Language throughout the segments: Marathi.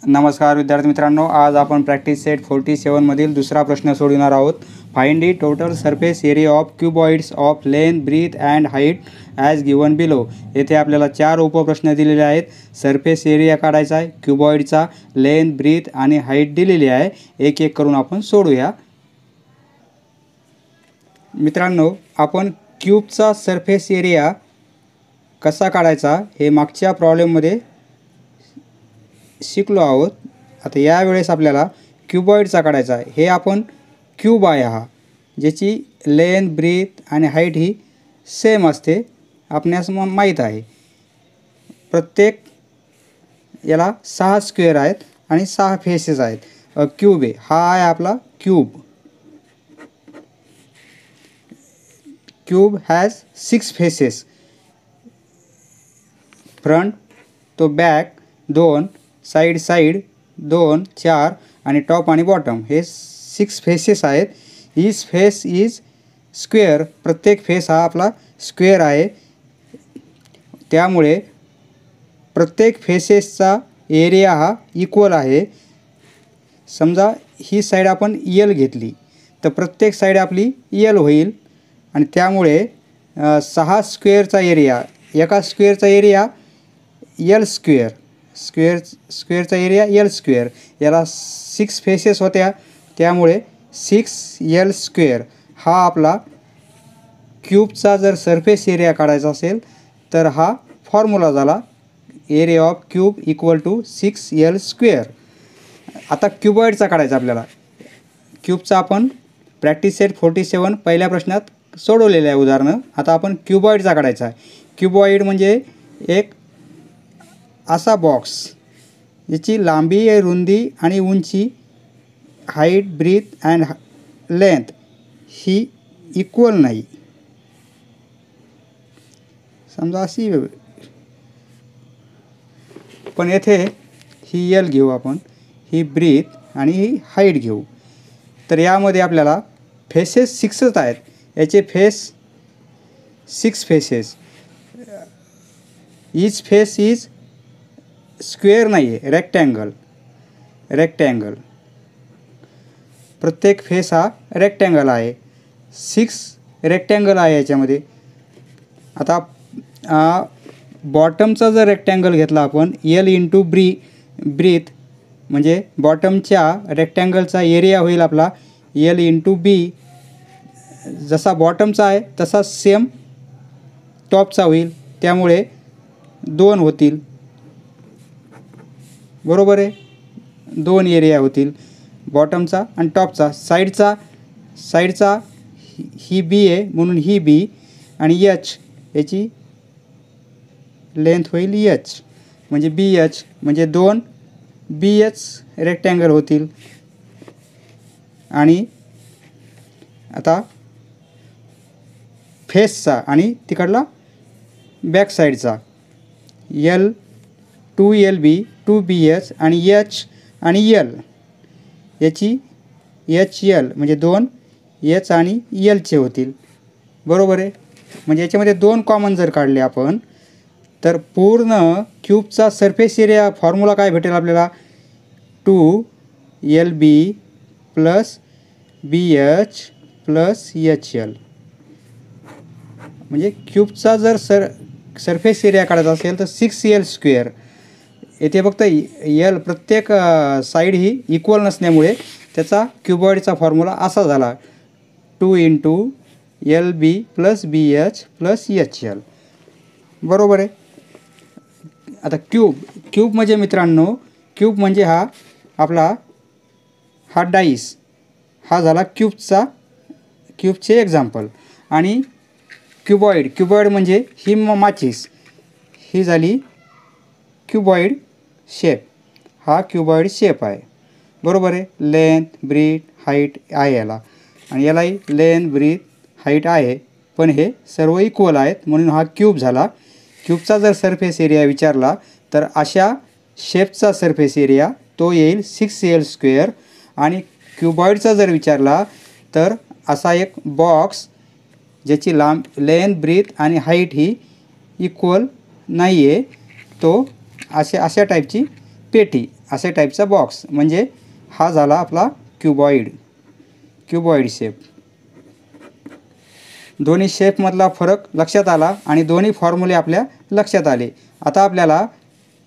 नमस्कार विद्यार्थी मित्रांनो, आज आपण प्रॅक्टिस सेट 47 मधील दुसरा प्रश्न सोडवणार आहोत. Find the total surface area of cuboids of length, breadth and height as given below. येथे आपल्याला 4 उपप्रश्न दिलेले आहेत. सरफेस एरिया काढायचा आहे, क्यूबॉइडचा, लेंथ, ब्रीथ आणि हाईट दिलेली आहे. एक एक करून आपण सोडूया. मित्रांनो, आपण क्यूबचा सरफेस एरिया कसा काढायचा हे मागच्या प्रॉब्लेममध्ये शिकलो आहोत. आता यावेळेस आपल्याला क्यूबॉइडचा काढायचा आहे. हे आपण क्यूब आहे हा, ज्याची लेंथ, ब्रीथ आणि हाईट ही सेम असते, आपणास माहीत आहे. प्रत्येक याला 6 स्क्वेअर आहेत आणि 6 फेसेस आहेत. क्यूब आहे हा, आहे आपला cube. Cube has 6 faces, front तो बॅक 2, साइड 2, 4 आणि टॉप आणि बॉटम हे 6 फेसेस आहेत. Each face is square. प्रत्येक फेस हा आपला स्क्वेअर आहे. त्यामुळे प्रत्येक फेसेसचा एरिया हा इक्वल आहे. समजा ही साईड आपण यल घेतली तर प्रत्येक साईड आपली यल होईल आणि त्यामुळे 6 स्क्वेअरचा एरिया, एका स्क्वेअरचा एरिया यल स्क्वेअर, स्क्वेअरचा एरिया यल स्क्वेअर. याला 6 फेसेस होत्या, त्यामुळे 6 यल स्क्वेअर हा आपला क्यूबचा जर सरफेस एरिया काढायचा असेल तर हा फॉर्म्युला झाला. Area of cube equal to 6 l square. आता क्यूबॉइडचा काढायचा आपल्याला. क्यूबचा आपण प्रॅक्टिस सेट 47 पहिल्या प्रश्नात सोडवलेलं आहे उदाहरणं. आता आपण क्यूबॉइडचा काढायचा आहे. क्यूबॉइड म्हणजे एक असा बॉक्स ज्याची लांबी, रुंदी आणि उंची, हाईट, ब्रीथ अँड लेंथ ही इक्वल नाही. समजा अशी, पण येथे ही यल घेऊ आपण, ही ब्रीथ आणि ही हाईट घेऊ. तर यामध्ये आपल्याला फेसेस 6च आहेत. याचे face 6 faces. Each face is square नाही आहे, रेक्टँगल. प्रत्येक फेस हा रेक्टँगल आहे. 6 रेक्टँगल आहे याच्यामध्ये. आता बॉटमचा जर रेक्टँगल घेतला आपण, यल इंटू ब्रीथ म्हणजे बॉटमच्या रेक्टँगलचा एरिया होईल आपला यल इंटू बी. जसा बॉटमचा आहे तसा सेम टॉपचा होईल, त्यामुळे 2 होतील. बरोबर आहे, 2 एरिया होतील बॉटमचा आणि टॉपचा. साईडचा ही बी आहे म्हणून ही बी आणि एच, याची लेंथ होईल एच म्हणजे बी एच, म्हणजे 2 बी एच रेक्टँगल होतील. आणि आता फेसचा आणि तिकडला बॅक साईडचा यल 2LB 2BH आणि एच आणि यल, याची HL म्हणजे 2 एच आणि यलचे होतील. बरोबर आहे. म्हणजे याच्यामध्ये 2 कॉमन जर काढले आपण तर पूर्ण क्यूबचा सरफेस एरिया फॉर्म्युला काय भेटेल आपल्याला, 2LB plus BH plus HL. म्हणजे क्यूबचा जर सरफेस एरिया काढायचा असेल तर 6L स्क्वेअर. येथे फक्त यल प्रत्येक साईड ही इक्वल नसल्यामुळे त्याचा क्यूबॉइडचा फॉर्म्युला असा झाला, 2 into LB plus BH plus HL. बरोबर आहे. आता क्यूब म्हणजे मित्रांनो, क्यूब म्हणजे हा आपला हा डाईस, हा झाला क्यूबचे एक्झाम्पल. आणि क्यूबॉइड म्हणजे ही माचीस, ही झाली क्यूबॉइड शेप. हा क्यूबॉइड शेप आहे. बरोबर आहे. लेंथ, ब्रीथ, हाईट आहे याला, आणि यालाही लेंथ, ब्रीथ, हाईट आहे, पण हे सर्व इक्वल आहेत म्हणून हा क्यूब झाला. क्यूबचा जर सरफेस एरिया विचारला तर अशा शेपचा सरफेस एरिया तो येईल 6L स्क्वेअर. आणि क्यूबॉइडचा जर विचारला तर असा एक बॉक्स ज्याची लेंथ, ब्रीथ आणि हाईट ही इक्वल नाही आहे, तो अशा टाईपची पेटी असे टाईपचा बॉक्स, म्हणजे हा झाला आपला क्युबॉइड शेप. दोन्ही शेपमधला फरक लक्षात आला आणि दोन्ही फॉर्म्युले आपल्या लक्षात आले. आता आपल्याला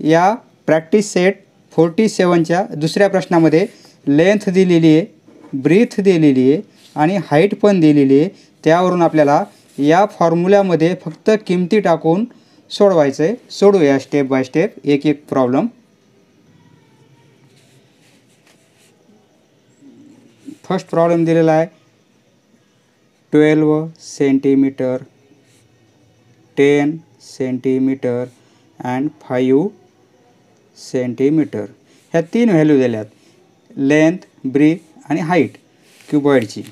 या प्रॅक्टिस सेट 47च्या दुसऱ्या प्रश्नामध्ये लेंथ दिलेली आहे, ब्रीथ दिलेली आहे आणि हाईट पण दिलेली आहे. त्यावरून आपल्याला या फॉर्म्युल्यामध्ये फक्त किमती टाकून सोडवायचं आहे. सोडूया स्टेप बाय स्टेप एक एक प्रॉब्लेम. फर्स्ट प्रॉब्लेम दिलेला आहे 12 सेंटीमीटर, 10 सेंटीमीटर अँड 5 सेंटीमीटर. ह्या 3 व्हॅल्यू दिल्यात, लेंथ, ब्रीथ आणि हाईट क्युबॉइडची.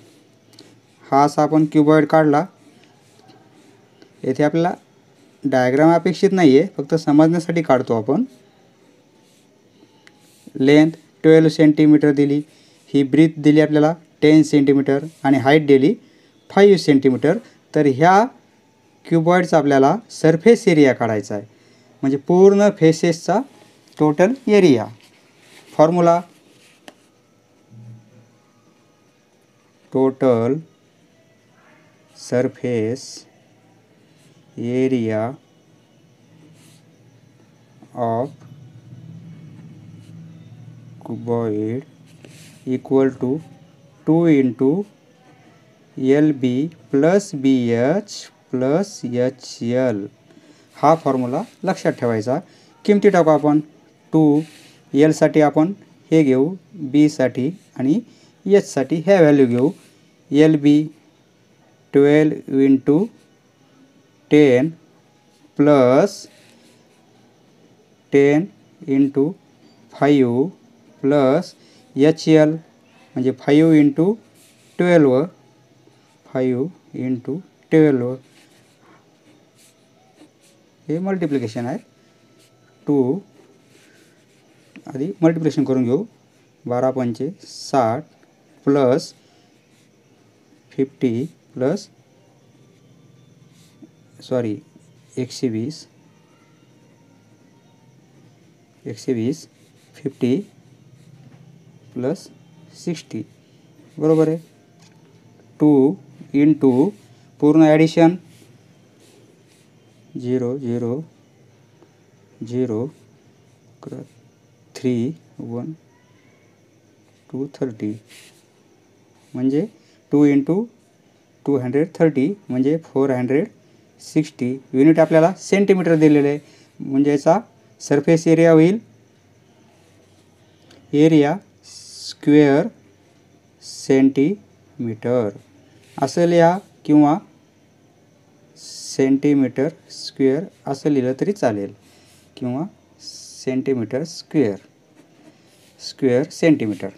हा असा आपण क्युबॉइड काढला. येथे आपल्याला डायग्राम अपेक्षित नाही आहे, फक्त समजण्यासाठी काढतो आपण. लेंथ 12 सेंटीमीटर दिली, ही ब्रीथ दिली आपल्याला 10 सेंटीमीटर आणि हाईट दिली 5 सेंटीमीटर. तर ह्या क्युबॉइडचा आपल्याला सरफेस एरिया काढायचा आहे, म्हणजे पूर्ण फेसेसचा total area. Formula total surface area of cuboid equal to 2 into LB plus BH plus HL. हा फॉर्म्युला लक्षात ठेवायचा. किमती टाकू आपण. 2 L साठी आपण हे घेऊ, B साठी आणि H साठी ह्या व्हॅल्यू घेऊ. LB 12 into 10 plus 10 into 5 plus HL म्हणजे 5 इंटू 12, 5 इंटू 12. हे मल्टिप्लिकेशन आहे. 2 आधी मल्टिप्लिकेशन करून घेऊ. 12 पंचे 60 प्लस 50 प्लस 120 50 प्लस 60 बरोबर आहे. 2 इंटू पूर्ण ॲडिशन 0 0 0 3 1 2 30 म्हणजे 2 इंटू 230 म्हणजे 460. युनिट आपल्याला सेंटीमीटर दिलेले आहे, म्हणजे याचा सरफेस एरिया होईल एरिया स्क्वेअर सेंटीमीटर असं लिहा किंवा सेंटीमीटर स्क्वेअर असं लिहिलं तरी चालेल, किंवा सेंटीमीटर स्क्वेअर सेंटीमीटर.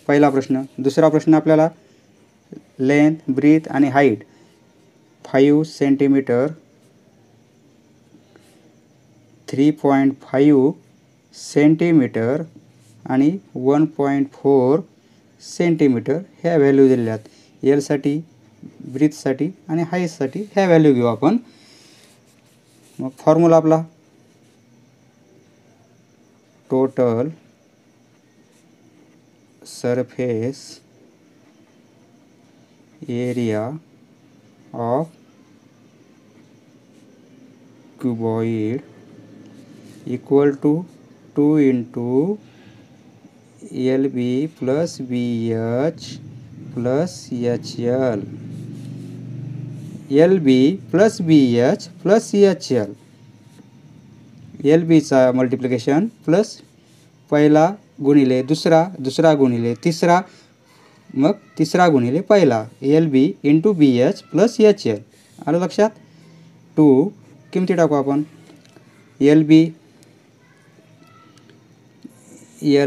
पहिला प्रश्न. दुसरा प्रश्न आपल्याला लेंथ, ब्रीथ आणि हाईट 5 सेंटीमीटर, 3.5 सेंटीमीटर आणि 1.4 सेंटीमीटर ह्या व्हॅल्यू दिलेल्या आहेत. L साठी, ब्रीथसाठी आणि हाईटसाठी ह्या व्हॅल्यू घेऊ आपण. मग फॉर्म्युला आपला total surface area of cuboid equal to 2 into LB plus BH plus HL. LB plus BH plus HL. LBचा मल्टिप्लिकेशन प्लस पहिला गुणिले दुसरा, दुसरा गुणिले तिसरा, मग तिसरा गुणिले पहिला. LB into BH plus HL. आलं लक्षात. 2 किमती टाकू आपण. LB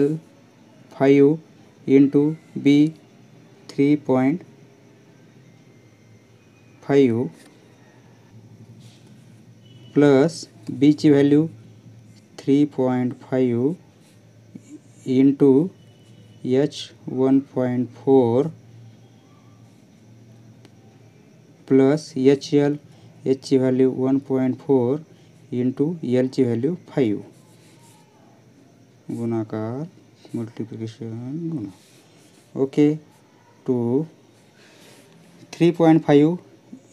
L 5 into B 3.5 plus B ची value 3.5 into H 1.4 plus HL, H ची व्हॅल्यू 1.4 इंटू L ची व्हॅल्यू 5. गुणाकार मल्टिप्लिकेशन गुणा. ओके. टू 3.5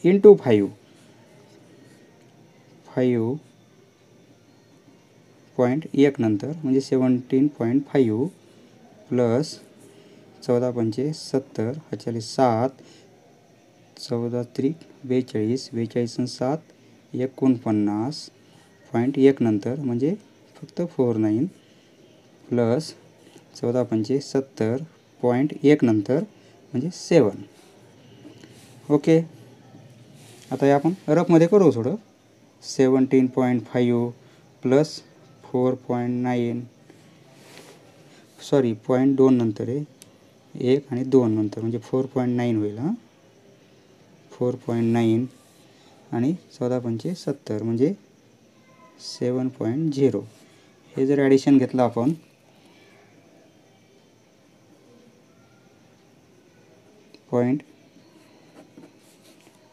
इंटू 5.1 नंतर म्हणजे 17.5 प्लस 14 पंचे 70 ह्याच्याले 7 14 त्रिक 42 42 आणि 7 49.1 नंतर म्हणजे फक्त 49 प्लस 14 पंचे 70.1 नंतर म्हणजे 7. ओके. आता हे आपण रफमध्ये करू थोडं. 17.5 प्लस 4.9 सॉरी 0.2 नंतर आहे 1 आणि 2 नंतर म्हणजे 4.9 होईल. 4.9 आणि 14 पंचे 70 म्हणजे 7.0. हे जर ॲडिशन घेतलं आपण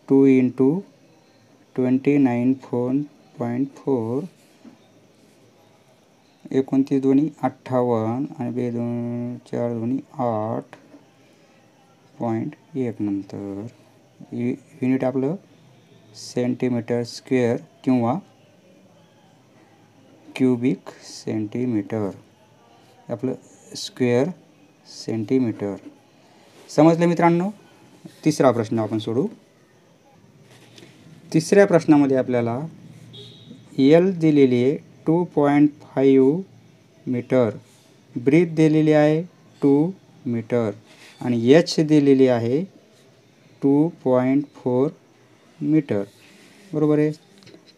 .2 इंटू 29.4 29 दोन्ही 58 आणि 4 दोन्ही 8.1 नंतर युनिट आपलं सेंटीमीटर स्क्वेअर किंवा क्यूबिक सेंटीमीटर. आपलं स्क्वेअर सेंटीमीटर. समजलं मित्रांनो. तिसरा प्रश्न आपण सोडू. तिसऱ्या प्रश्नामध्ये आपल्याला एल दिलेली आहे 2.5 मीटर, ब्रीथ दिलेली आहे 2 मीटर आणि एच दिलेली आहे 2.4 मीटर. बरोबर आहे.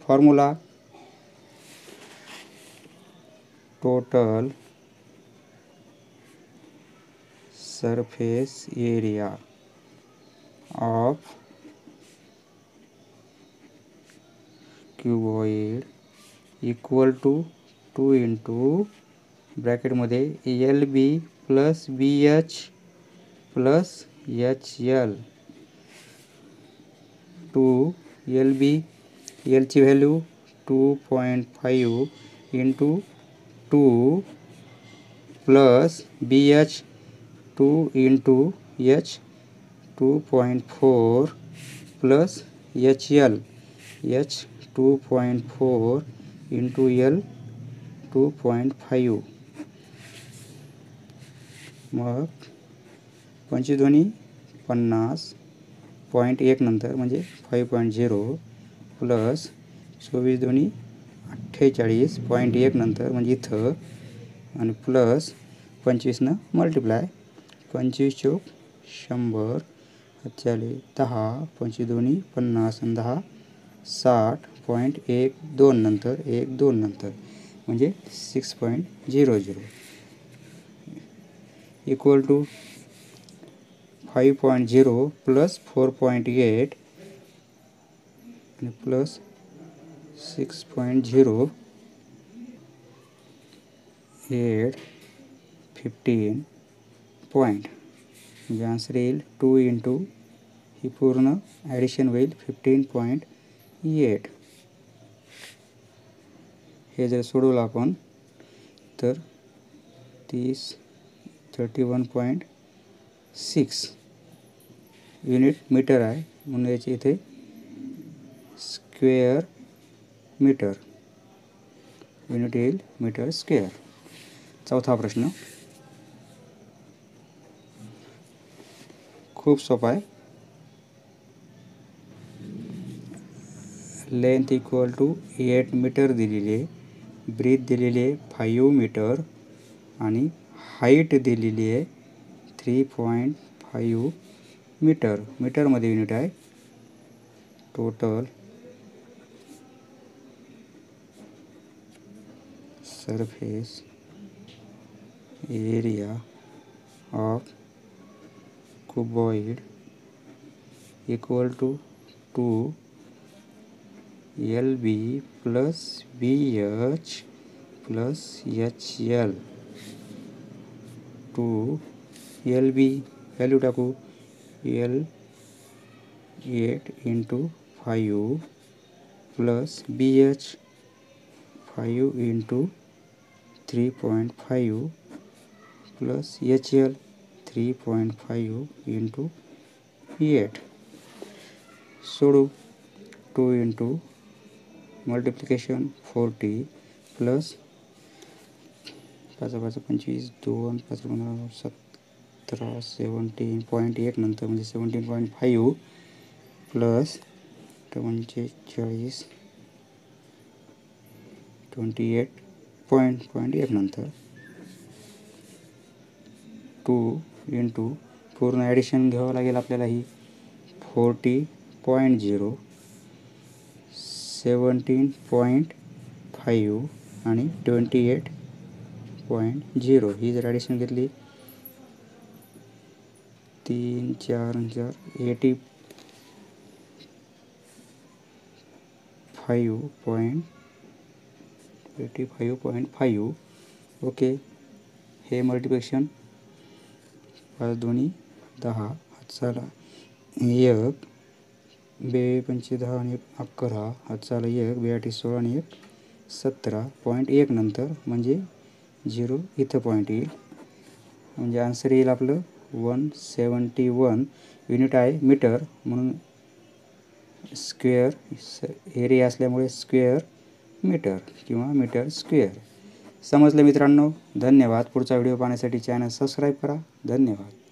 Formula total surface area of cuboid equal to 2 into ब्रॅकेटमध्ये L B plus B H plus H L. 2 L B एलची value 2.5 into 2 plus B H 2 into H 2.4 plus H L H 2.4 into L 2.5. मग 25 दोन्ही 50.1 नंतर म्हणजे 5.0 प्लस 24 दोन्ही 48.1 नंतर म्हणजे इथं आणि प्लस 25 मल्टिप्लाय 25 चौक 100 ह्याच्याले 10 25 दोन्ही 50 आणि 10 60.12 नंतर 1 2 नंतर म्हणजे 6.00 इक्वल टू 5.0 प्लस 4.8 आणि प्लस 6.0 8 15 पॉईंट म्हणजे आन्सर येईल 2 इंटू ही पूर्ण ॲडिशन होईल 15.8. हे जर सोडवलं आपण तर 31.6 युनिट मीटर आहे म्हणून याचे इथे स्क्वेअर मीटर युनिट येईल मीटर स्क्वेअर. चौथा प्रश्न खूप सोपा आहे. लेंथ इक्वल टू 8 मीटर दिलेली आहे, ब्रीथ दिलेली आहे 5 मीटर आणि हाईट दिलेली आहे 3.5 मीटर. मीटरमध्ये युनिट आहे. Total surface area of cuboid equal to 2 LB plus BH plus HL. 2 LB value टाकू L 8 into 5 plus BH 5 into 3.5 plus HL 3.5 into 8. सोडू. 2 इंटू मल्टिप्लिकेशन 40 प्लस 5 5 25 2 5 17 17.8 नंतर म्हणजे 17.5 प्लस 45 28.1 नंतर 2 इंटू पूर्ण ॲडिशन घ्यावं लागेल आपल्याला ही 40.0 17.5 आणि 28.0 ही जर ॲडिशन घेतली 3 4 4 85.5 ओके. हे मल्टिप्लिकेशन 5 दोन्ही 10 हातचाला 1 2 5 10 आणि 11 हातचाला 1 2 8 16 आणि 1 17.1 नंतर म्हणजे 0 इथं पॉईंट येईल म्हणजे आन्सर येईल आपलं 171 युनिट आहे मीटर म्हणून स्क्वेअर एरिया असल्यामुळे स्क्वेअर मीटर किंवा मीटर स्क्वेअर. समजलं मित्रांनो? धन्यवाद. पुढचा व्हिडिओ पाहण्यासाठी चॅनल सबस्क्राईब करा. धन्यवाद.